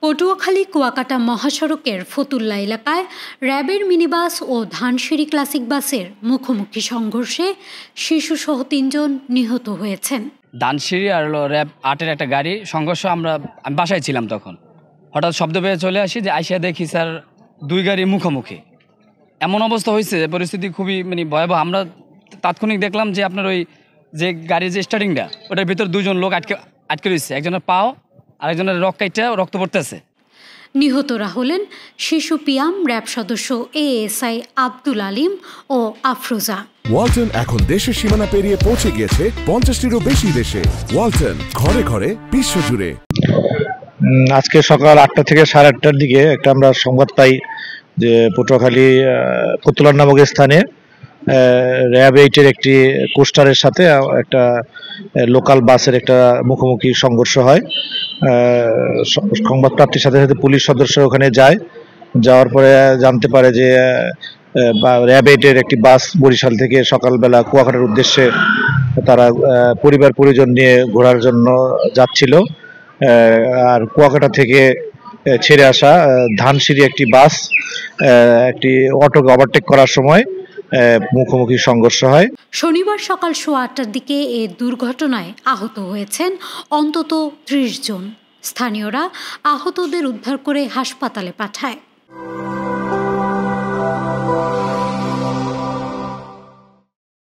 পটুয়াখালী কুয়াকাটা মহাসড়কের ফতুল্লা এলাকায় র্যাবের মিনিবাস ও ধানসিঁড়ি ক্লাসিক বাসের মুখোমুখি সংঘর্ষে শিশুসহ ৩ জন নিহত হয়েছেন। ধানসিঁড়ি আর র্যাব ৮-এর একটা গাড়ি সংঘর্ষ। আমি বাসায় ছিলাম, তখন হঠাৎ শব্দ পেয়ে চলে আসি, যে আইসা দেখি স্যার ২ গাড়ি মুখোমুখি। এমন অবস্থা হয়েছে, পরিস্থিতি খুবই ভয়াবহ। আমরা তাৎক্ষণিক দেখলাম যে আপনার ওই যে গাড়ির যে স্টার্টিংটা, ওটার ভিতর ২ জন লোক আটকে রয়েছে, একজনের পাও আর একজনের রক্ত পড়তেছে। নিহতরা হলেন শিশু পিয়াম র্যাব সদস্য এএসআই আব্দুল আলিম ও আফরোজা। ওয়ালটন এখন দেশের সীমানা পেরিয়ে পৌঁছে গিয়েছে ৫০টিরও বেশি দেশে। ওয়ালটন, ঘরে ঘরে, বিশ্বজুড়ে। আজকে সকাল ৮টা থেকে ৮:৩০টার দিকে আমরা সংবাদ পাই যে পটুয়াখালী ফতুল্লা নামক স্থানে র্যাব ৮-এর একটি কোস্টারের সাথে একটা লোকাল বাসের একটা মুখোমুখি সংঘর্ষ হয়। সংবাদ প্রাপ্তির সাথে সাথে পুলিশ সদস্য ওখানে যাওয়ার পরে জানতে পারে যে র্যাব ৮-এর একটি বাস বরিশাল থেকে সকালবেলা কুয়াকাটার উদ্দেশ্যে তারা পরিবার পরিজন নিয়ে ঘোরার জন্য যাচ্ছিল। আর কুয়াকাটা থেকে ছেড়ে আসা ধানসিঁড়ি একটি বাস একটি অটোকে ওভারটেক করার সময় মুখোমুখি সংঘর্ষ হয়। শনিবার সকাল ৮:১৮টার দিকে এ দুর্ঘটনায় আহত হয়েছেন অন্তত ৩০ জন। স্থানীয়রা আহতদের উদ্ধার করে হাসপাতালে পাঠায়।